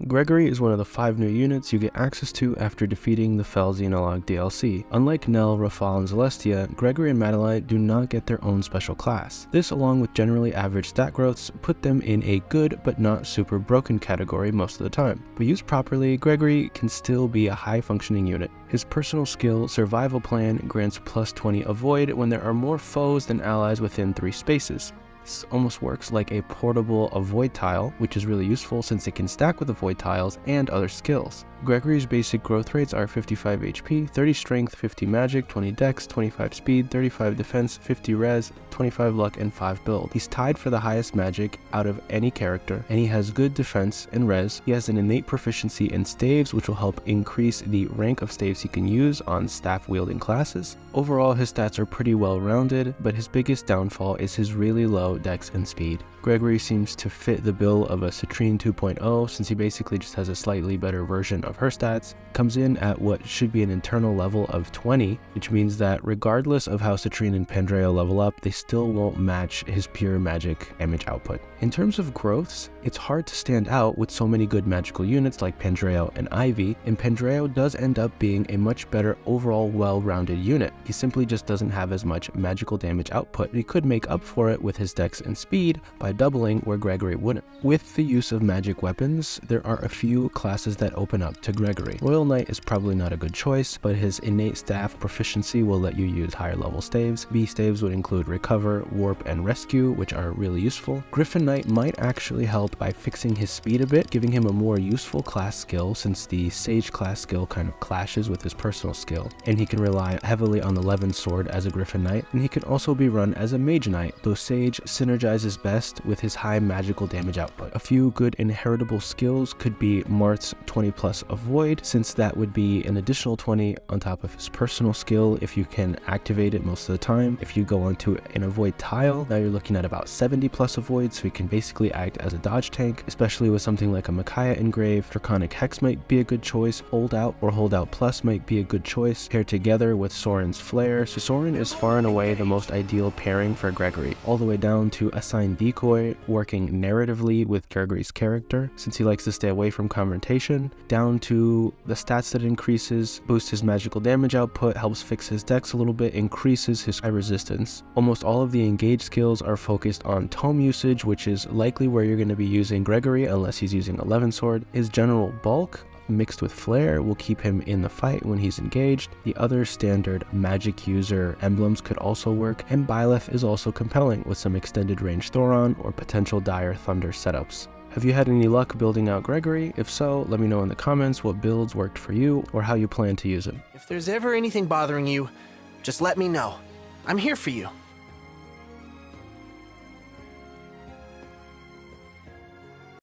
Gregory is one of the 5 new units you get access to after defeating the Fell Xenologue DLC. Unlike Nell, Rafal, and Celestia, Gregory and Madeline do not get their own special class. This, along with generally average stat growths, put them in a good but not super broken category most of the time. But used properly, Gregory can still be a high-functioning unit. His personal skill, Survival Plan, grants plus 20 avoid when there are more foes than allies within 3 spaces. This almost works like a portable avoid tile, which is really useful since it can stack with avoid tiles and other skills. Gregory's basic growth rates are 55 HP, 30 strength, 50 magic, 20 dex, 25 speed, 35 defense, 50 res, 25 luck, and 5 build. He's tied for the highest magic out of any character, and he has good defense and res. He has an innate proficiency in staves, which will help increase the rank of staves he can use on staff-wielding classes. Overall, his stats are pretty well rounded, but his biggest downfall is his really low dex and speed. Gregory seems to fit the bill of a Citrinne 2.0 since he basically just has a slightly better version of her stats, comes in at what should be an internal level of 20, which means that regardless of how Citrinne and Pandreo level up, they still won't match his pure magic damage output. In terms of growths, it's hard to stand out with so many good magical units like Pandreo and Ivy, and Pandreo does end up being a much better overall well-rounded unit. He simply just doesn't have as much magical damage output, but he could make up for it with his dex and speed by doubling where Gregory wouldn't. With the use of magic weapons, there are a few classes that open up to Gregory. Royal Knight is probably not a good choice, but his innate staff proficiency will let you use higher level staves. B staves would include Recover, Warp, and Rescue, which are really useful. Griffin Knight might actually help by fixing his speed a bit, giving him a more useful class skill since the Sage class skill kind of clashes with his personal skill, and he can rely heavily on the Levin sword as a Griffin Knight, and he can also be run as a Mage Knight, though Sage synergizes best with his high magical damage output. A few good inheritable skills could be Marths 20 plus avoid, since that would be an additional 20 on top of his personal skill if you can activate it most of the time. If you go onto an avoid tile, now you're looking at about 70 plus avoid, so he can basically act as a dodge tank, especially with something like a Micaiah Engrave. Draconic Hex might be a good choice. Hold Out or Hold Out Plus might be a good choice, paired together with Sorren's Flare. So Sorren is far and away the most ideal pairing for Gregory, all the way down to Assign Decoy, working narratively with Gregory's character, since he likes to stay away from confrontation, down to the stats that it increases, boosts his magical damage output, helps fix his dex a little bit, increases his high resistance. Almost all of the engaged skills are focused on tome usage, which is likely where you're going to be using Gregory unless he's using a Levin sword. His general bulk mixed with flair will keep him in the fight when he's engaged. The other standard magic user emblems could also work, and Byleth is also compelling with some extended range Thoron or potential Dire Thunder setups. Have you had any luck building out Gregory? If so, let me know in the comments what builds worked for you or how you plan to use him. If there's ever anything bothering you, just let me know. I'm here for you.